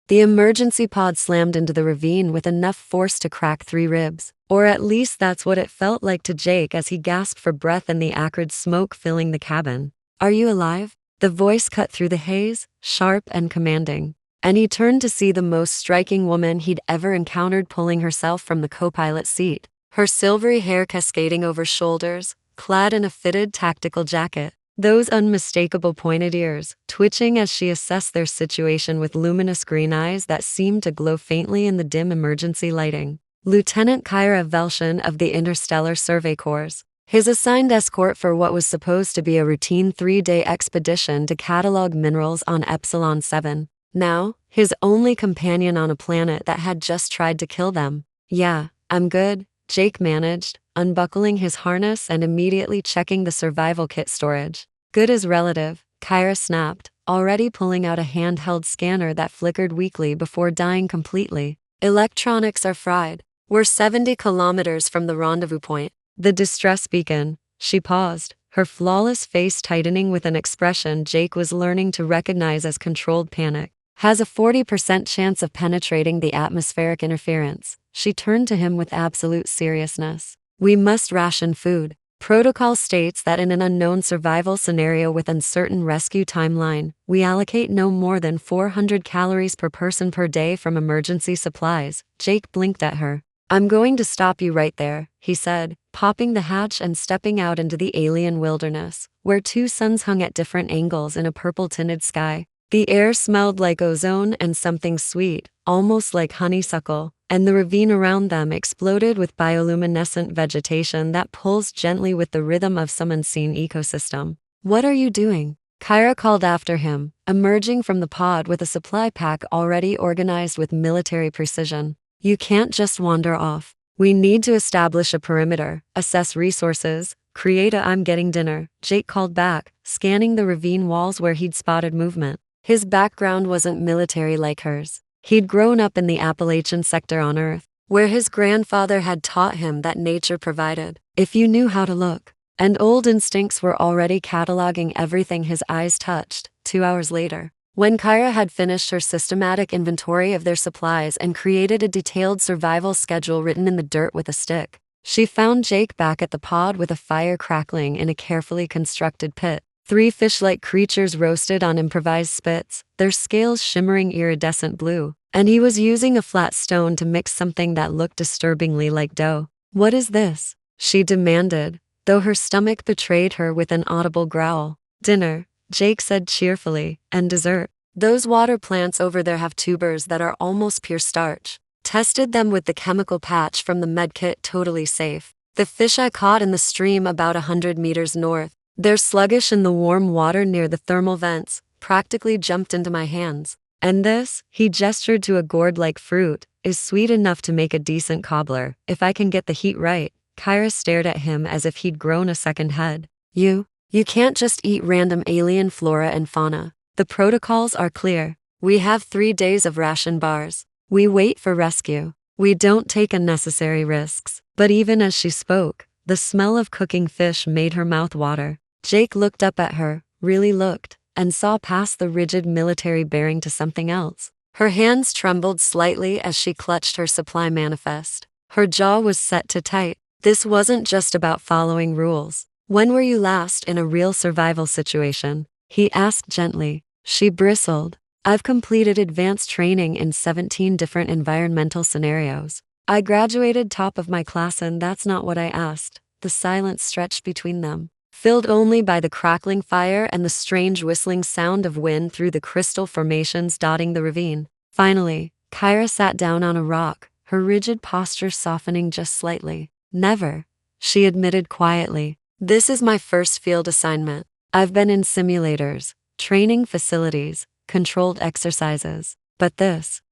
The emergency pod slammed into the ravine with enough force to crack 3 ribs. Or at least that's what it felt like to Jake as he gasped for breath in the acrid smoke filling the cabin. "Are you alive?" The voice cut through the haze, sharp and commanding. And he turned to see the most striking woman he'd ever encountered pulling herself from the co-pilot seat, her silvery hair cascading over shoulders, clad in a fitted tactical jacket. Those unmistakable pointed ears, twitching as she assessed their situation with luminous green eyes that seemed to glow faintly in the dim emergency lighting. Lieutenant Kyra Velshin of the Interstellar Survey Corps, his assigned escort for what was supposed to be a routine 3-day expedition to catalog minerals on Epsilon 7. Now, his only companion on a planet that had just tried to kill them. "Yeah, I'm good," Jake managed, unbuckling his harness and immediately checking the survival kit storage. "Good is relative," Kyra snapped, already pulling out a handheld scanner that flickered weakly before dying completely. "Electronics are fried. We're 70 kilometers from the rendezvous point." The distress beacon. She paused, her flawless face tightening with an expression Jake was learning to recognize as controlled panic. "Has a 40% chance of penetrating the atmospheric interference." She turned to him with absolute seriousness. "We must ration food. Protocol states that in an unknown survival scenario with uncertain rescue timeline, we allocate no more than 400 calories per person per day from emergency supplies." Jake blinked at her. "I'm going to stop you right there," he said, popping the hatch and stepping out into the alien wilderness, where 2 suns hung at different angles in a purple-tinted sky. The air smelled like ozone and something sweet, almost like honeysuckle, and the ravine around them exploded with bioluminescent vegetation that pulsed gently with the rhythm of some unseen ecosystem. "What are you doing?" Kyra called after him, emerging from the pod with a supply pack already organized with military precision. "You can't just wander off. We need to establish a perimeter, assess resources, create a I'm getting dinner," Jake called back, scanning the ravine walls where he'd spotted movement. His background wasn't military like hers. He'd grown up in the Appalachian sector on Earth, where his grandfather had taught him that nature provided, if you knew how to look. And old instincts were already cataloging everything his eyes touched. 2 hours later, when Kyra had finished her systematic inventory of their supplies and created a detailed survival schedule written in the dirt with a stick, she found Jake back at the pod with a fire crackling in a carefully constructed pit. 3 fish-like creatures roasted on improvised spits, their scales shimmering iridescent blue, and he was using a flat stone to mix something that looked disturbingly like dough. "What is this?" she demanded, though her stomach betrayed her with an audible growl. "Dinner," Jake said cheerfully, "and dessert. Those water plants over there have tubers that are almost pure starch. Tested them with the chemical patch from the medkit, totally safe. The fish I caught in the stream about 100 meters north, they're sluggish in the warm water near the thermal vents, practically jumped into my hands. And this," he gestured to a gourd-like fruit, "is sweet enough to make a decent cobbler, if I can get the heat right." Kyra stared at him as if he'd grown a second head. You can't just eat random alien flora and fauna. The protocols are clear. We have 3 days of ration bars. We wait for rescue. We don't take unnecessary risks." But even as she spoke, the smell of cooking fish made her mouth water. Jake looked up at her, really looked, and saw past the rigid military bearing to something else. Her hands trembled slightly as she clutched her supply manifest. Her jaw was set to tight. This wasn't just about following rules. "When were you last in a real survival situation?" he asked gently. She bristled. "I've completed advanced training in 17 different environmental scenarios. I graduated top of my class, and that's not what I asked." The silence stretched between them, filled only by the crackling fire and the strange whistling sound of wind through the crystal formations dotting the ravine. Finally, Kyra sat down on a rock, her rigid posture softening just slightly. "Never," she admitted quietly. "This is my first field assignment. I've been in simulators, training facilities, controlled exercises. But this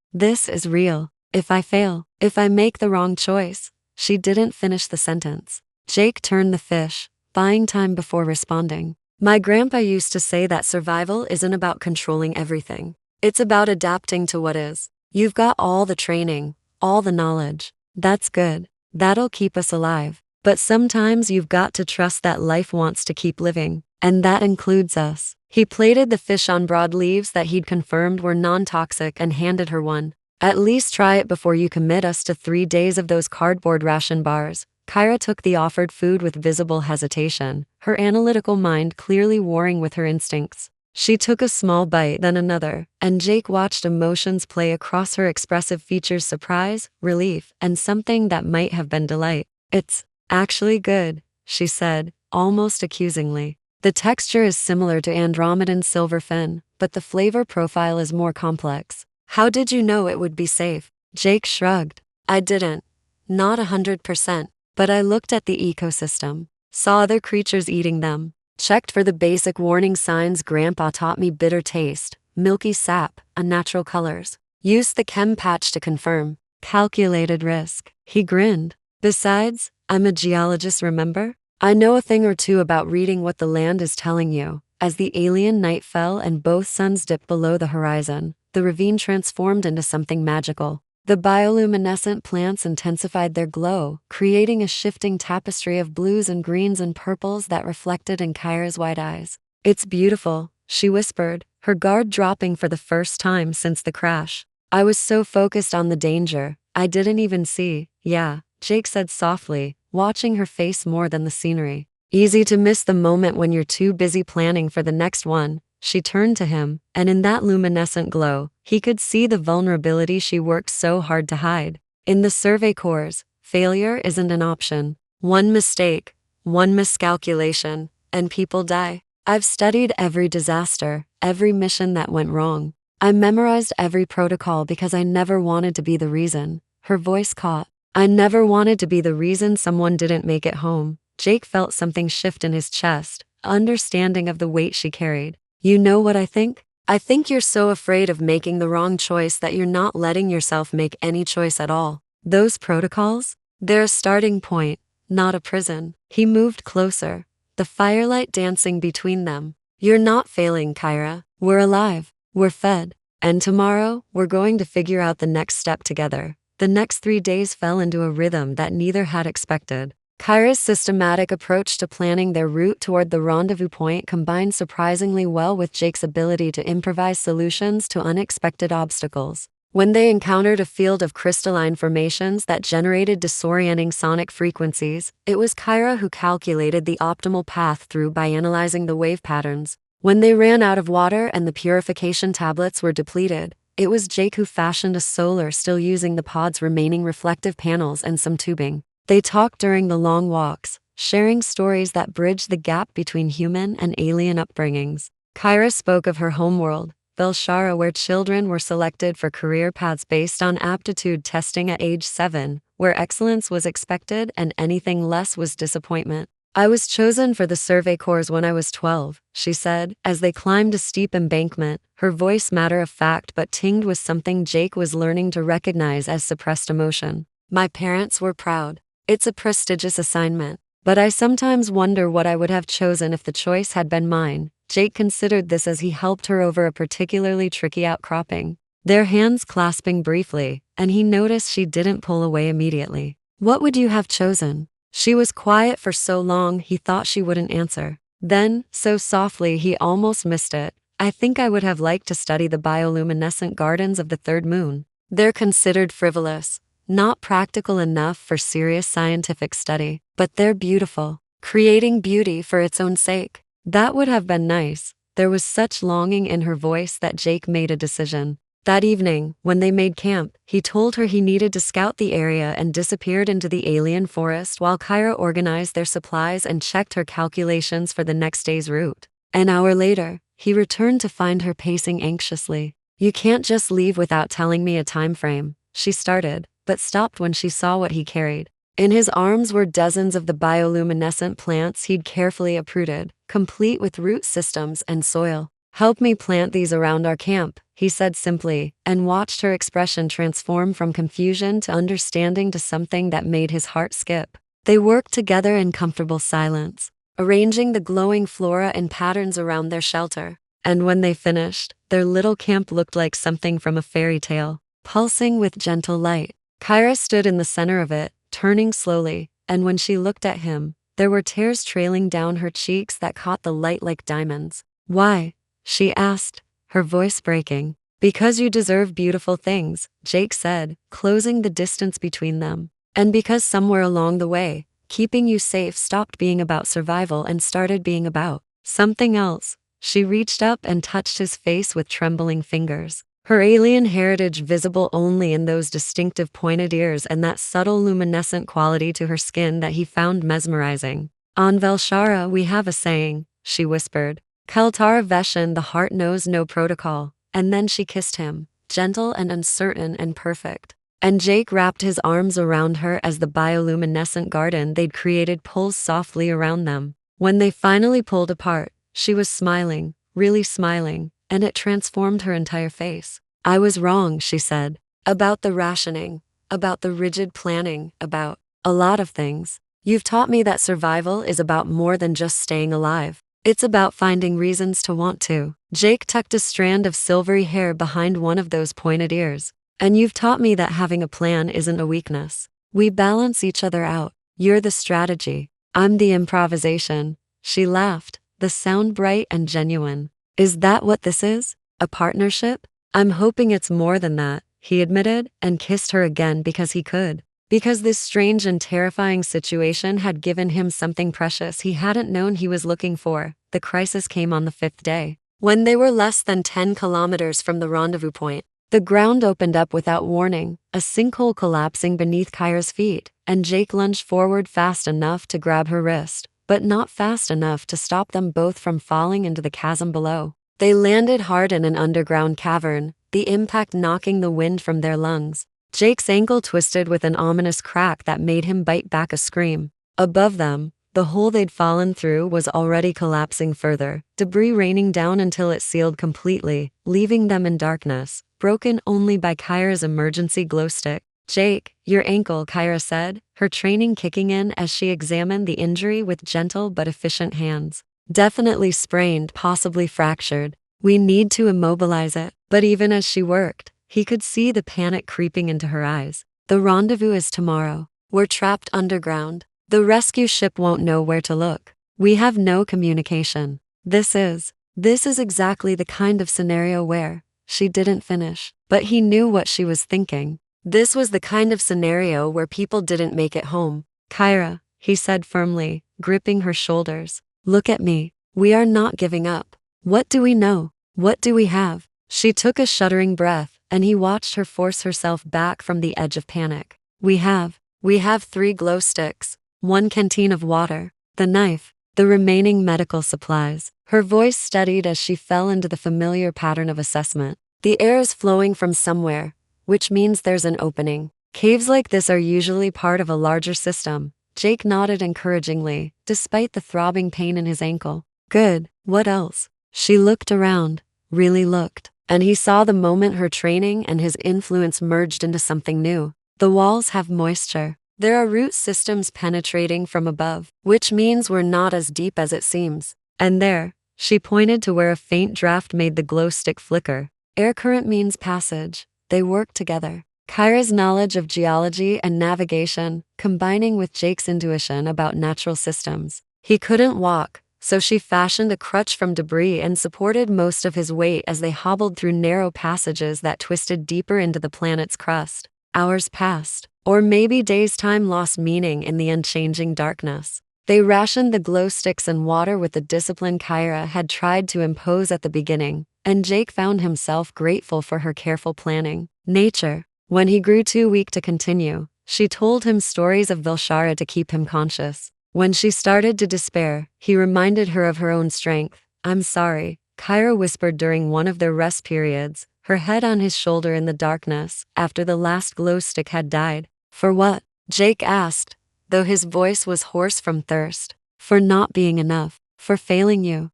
is real. If I fail, if I make the wrong choice." She didn't finish the sentence. Jake turned the fish, buying time before responding. "My grandpa used to say that survival isn't about controlling everything. It's about adapting to what is. You've got all the training, all the knowledge. That's good. That'll keep us alive. But sometimes you've got to trust that life wants to keep living, and that includes us." He plated the fish on broad leaves that he'd confirmed were non-toxic and handed her one. At least try it before you commit us to 3 days of those cardboard ration bars. Kyra took the offered food with visible hesitation, her analytical mind clearly warring with her instincts. She took a small bite, then another, and Jake watched emotions play across her expressive features: surprise, relief, and something that might have been delight. "It's actually good," she said, almost accusingly. "The texture is similar to Andromedan silverfin, but the flavor profile is more complex. How did you know it would be safe?" Jake shrugged. "I didn't. Not 100%. But I looked at the ecosystem, saw other creatures eating them, checked for the basic warning signs Grandpa taught me: bitter taste, milky sap, unnatural colors. Used the chem patch to confirm. Calculated risk." He grinned. "Besides, I'm a geologist, remember? I know a thing or two about reading what the land is telling you." As the alien night fell and both suns dipped below the horizon, the ravine transformed into something magical. The bioluminescent plants intensified their glow, creating a shifting tapestry of blues and greens and purples that reflected in Kyra's wide eyes. "It's beautiful," she whispered, her guard dropping for the first time since the crash. "I was so focused on the danger, I didn't even see." "Yeah," Jake said softly, watching her face more than the scenery. "Easy to miss the moment when you're too busy planning for the next one." She turned to him, and in that luminescent glow, he could see the vulnerability she worked so hard to hide. "In the Survey Corps, failure isn't an option. One mistake, one miscalculation, and people die. I've studied every disaster, every mission that went wrong. I memorized every protocol because I never wanted to be the reason." Her voice caught. "I never wanted to be the reason someone didn't make it home." Jake felt something shift in his chest, understanding of the weight she carried. "You know what I think? I think you're so afraid of making the wrong choice that you're not letting yourself make any choice at all. Those protocols? They're a starting point, not a prison." He moved closer, the firelight dancing between them. "You're not failing, Kyra. We're alive. We're fed. And tomorrow, we're going to figure out the next step together." The next 3 days fell into a rhythm that neither had expected. Kyra's systematic approach to planning their route toward the rendezvous point combined surprisingly well with Jake's ability to improvise solutions to unexpected obstacles. When they encountered a field of crystalline formations that generated disorienting sonic frequencies, it was Kyra who calculated the optimal path through by analyzing the wave patterns. When they ran out of water and the purification tablets were depleted, it was Jake who fashioned a solar still using the pod's remaining reflective panels and some tubing. They talked during the long walks, sharing stories that bridged the gap between human and alien upbringings. Kyra spoke of her homeworld, Belshara, where children were selected for career paths based on aptitude testing at age 7, where excellence was expected and anything less was disappointment. "I was chosen for the Survey Corps when I was 12, she said, as they climbed a steep embankment, her voice matter of fact but tinged with something Jake was learning to recognize as suppressed emotion. "My parents were proud. It's a prestigious assignment, but I sometimes wonder what I would have chosen if the choice had been mine." Jake considered this as he helped her over a particularly tricky outcropping, their hands clasping briefly, and he noticed she didn't pull away immediately. "What would you have chosen?" She was quiet for so long he thought she wouldn't answer. Then, so softly he almost missed it, "I think I would have liked to study the bioluminescent gardens of the third moon. They're considered frivolous, not practical enough for serious scientific study, but they're beautiful, creating beauty for its own sake." That would have been nice. There was such longing in her voice that Jake made a decision. That evening, when they made camp, he told her he needed to scout the area and disappeared into the alien forest while Kyra organized their supplies and checked her calculations for the next day's route. An hour later, he returned to find her pacing anxiously. "You can't just leave without telling me a time frame," she started, but stopped when she saw what he carried. In his arms were dozens of the bioluminescent plants he'd carefully uprooted, complete with root systems and soil. "Help me plant these around our camp," he said simply, and watched her expression transform from confusion to understanding to something that made his heart skip. They worked together in comfortable silence, arranging the glowing flora in patterns around their shelter. And when they finished, their little camp looked like something from a fairy tale, pulsing with gentle light. Kyra stood in the center of it, turning slowly, and when she looked at him, there were tears trailing down her cheeks that caught the light like diamonds. "Why?" she asked, her voice breaking. Because you deserve beautiful things, Jake said, closing the distance between them. And because somewhere along the way, keeping you safe stopped being about survival and started being about something else. She reached up and touched his face with trembling fingers, her alien heritage visible only in those distinctive pointed ears and that subtle luminescent quality to her skin that he found mesmerizing. On Velshara we have a saying, she whispered. Kaltara Veshan, the heart knows no protocol. And then she kissed him, gentle and uncertain and perfect. And Jake wrapped his arms around her as the bioluminescent garden they'd created pulls softly around them. When they finally pulled apart, she was smiling, really smiling, and it transformed her entire face. I was wrong, she said. About the rationing, about the rigid planning, about a lot of things. You've taught me that survival is about more than just staying alive. It's about finding reasons to want to. Jake tucked a strand of silvery hair behind one of those pointed ears. And you've taught me that having a plan isn't a weakness. We balance each other out. You're the strategy. I'm the improvisation. She laughed, the sound bright and genuine. Is that what this is? A partnership? I'm hoping it's more than that, he admitted, and kissed her again because he could. Because this strange and terrifying situation had given him something precious he hadn't known he was looking for. The crisis came on the 5th day. When they were less than 10 kilometers from the rendezvous point, the ground opened up without warning, a sinkhole collapsing beneath Kyra's feet, and Jake lunged forward fast enough to grab her wrist, but not fast enough to stop them both from falling into the chasm below. They landed hard in an underground cavern, the impact knocking the wind from their lungs. Jake's ankle twisted with an ominous crack that made him bite back a scream. Above them, the hole they'd fallen through was already collapsing further, debris raining down until it sealed completely, leaving them in darkness, broken only by Kyra's emergency glow stick. Jake, your ankle, Kyra said, her training kicking in as she examined the injury with gentle but efficient hands. Definitely sprained, possibly fractured. We need to immobilize it. But even as she worked, he could see the panic creeping into her eyes. The rendezvous is tomorrow. We're trapped underground. The rescue ship won't know where to look. We have no communication. This is exactly the kind of scenario where she didn't finish, but he knew what she was thinking. This was the kind of scenario where people didn't make it home. Kyra, he said firmly, gripping her shoulders. Look at me. We are not giving up. What do we know? What do we have? She took a shuddering breath, and he watched her force herself back from the edge of panic. We have 3 glow sticks, 1 canteen of water, the knife, the remaining medical supplies. Her voice steadied as she fell into the familiar pattern of assessment. The air is flowing from somewhere, which means there's an opening. Caves like this are usually part of a larger system. Jake nodded encouragingly, despite the throbbing pain in his ankle. Good, what else? She looked around, really looked. And he saw the moment her training and his influence merged into something new. The walls have moisture. There are root systems penetrating from above, which means we're not as deep as it seems. And there, she pointed to where a faint draft made the glow stick flicker. Air current means passage. They work together. Kyra's knowledge of geology and navigation, combining with Jake's intuition about natural systems. He couldn't walk, so she fashioned a crutch from debris and supported most of his weight as they hobbled through narrow passages that twisted deeper into the planet's crust. Hours passed, or maybe days' time lost meaning in the unchanging darkness. They rationed the glow sticks and water with the discipline Kyra had tried to impose at the beginning, and Jake found himself grateful for her careful planning. Nature. When he grew too weak to continue, she told him stories of Velshara to keep him conscious. When she started to despair, he reminded her of her own strength. I'm sorry, Kyra whispered during one of their rest periods, her head on his shoulder in the darkness, after the last glow stick had died. For what? Jake asked, though his voice was hoarse from thirst. For not being enough. For failing you.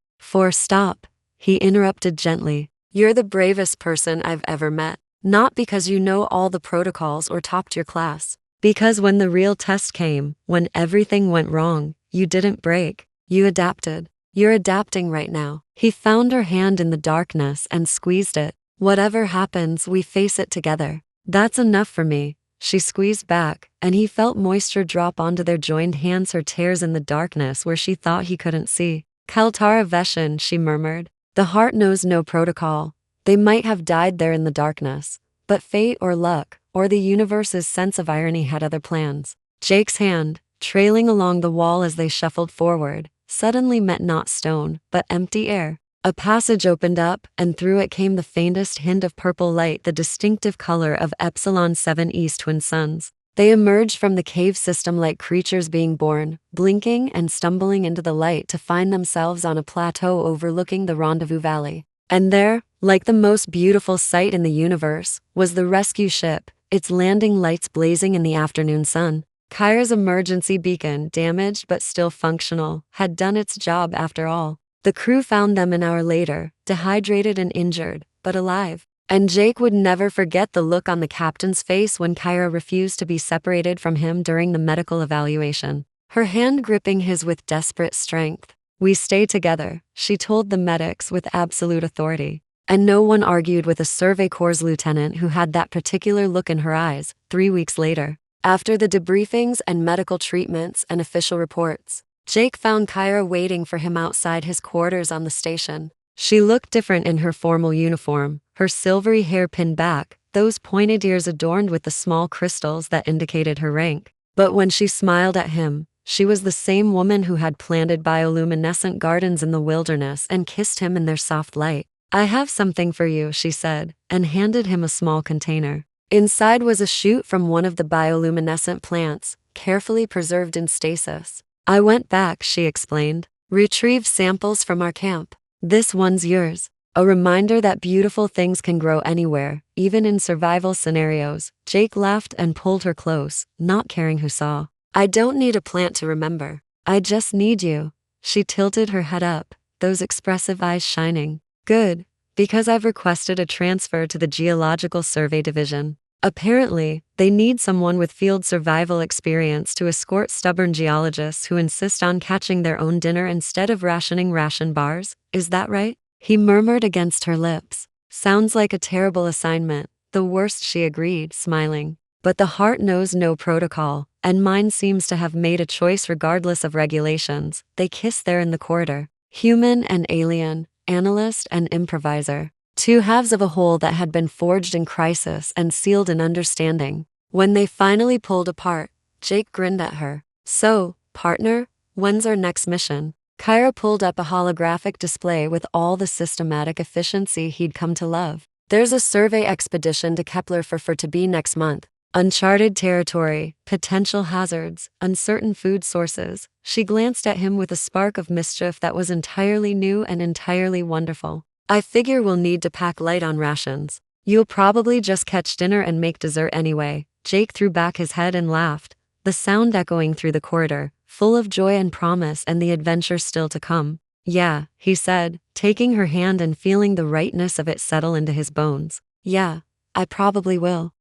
Stop, he interrupted gently. You're the bravest person I've ever met. Not because you know all the protocols or topped your class. Because when the real test came, when everything went wrong, you didn't break. You adapted. You're adapting right now. He found her hand in the darkness and squeezed it. Whatever happens, we face it together. That's enough for me. She squeezed back, and he felt moisture drop onto their joined hands, her tears in the darkness where she thought he couldn't see. Kaltara Veshan, she murmured. The heart knows no protocol. They might have died there in the darkness, but fate or luck, or the universe's sense of irony had other plans. Jake's hand, trailing along the wall as they shuffled forward, suddenly met not stone, but empty air. A passage opened up, and through it came the faintest hint of purple light, the distinctive color of Epsilon 7E's twin suns. They emerged from the cave system like creatures being born, blinking and stumbling into the light to find themselves on a plateau overlooking the Rendezvous Valley. And there, like the most beautiful sight in the universe, was the rescue ship, its landing lights blazing in the afternoon sun. Kyra's emergency beacon, damaged but still functional, had done its job after all. The crew found them an hour later, dehydrated and injured, but alive. And Jake would never forget the look on the captain's face when Kyra refused to be separated from him during the medical evaluation, her hand gripping his with desperate strength. "We stay together," she told the medics with absolute authority. And no one argued with a Survey Corps lieutenant who had that particular look in her eyes. 3 weeks later, after the debriefings and medical treatments and official reports, Jake found Kyra waiting for him outside his quarters on the station. She looked different in her formal uniform, her silvery hair pinned back, those pointed ears adorned with the small crystals that indicated her rank. But when she smiled at him, she was the same woman who had planted bioluminescent gardens in the wilderness and kissed him in their soft light. "I have something for you," she said, and handed him a small container. Inside was a shoot from one of the bioluminescent plants, carefully preserved in stasis. "I went back," she explained, "retrieved samples from our camp. This one's yours." A reminder that beautiful things can grow anywhere, even in survival scenarios. Jake laughed and pulled her close, not caring who saw. "I don't need a plant to remember. I just need you." She tilted her head up, those expressive eyes shining. "Good, because I've requested a transfer to the Geological Survey Division. Apparently, they need someone with field survival experience to escort stubborn geologists who insist on catching their own dinner instead of rationing ration bars. Is that right?" He murmured against her lips. "Sounds like a terrible assignment." "The worst," she agreed, smiling. "But the heart knows no protocol, and mine seems to have made a choice regardless of regulations." They kissed there in the corridor. Human and alien, analyst and improviser. Two halves of a whole that had been forged in crisis and sealed in understanding. When they finally pulled apart, Jake grinned at her. "So, partner, when's our next mission?" Kyra pulled up a holographic display with all the systematic efficiency he'd come to love. "There's a survey expedition to Kepler for to be next month. Uncharted territory, potential hazards, uncertain food sources." She glanced at him with a spark of mischief that was entirely new and entirely wonderful. "I figure we'll need to pack light on rations. You'll probably just catch dinner and make dessert anyway." Jake threw back his head and laughed, the sound echoing through the corridor, full of joy and promise and the adventure still to come. "Yeah," he said, taking her hand and feeling the rightness of it settle into his bones. "Yeah, I probably will."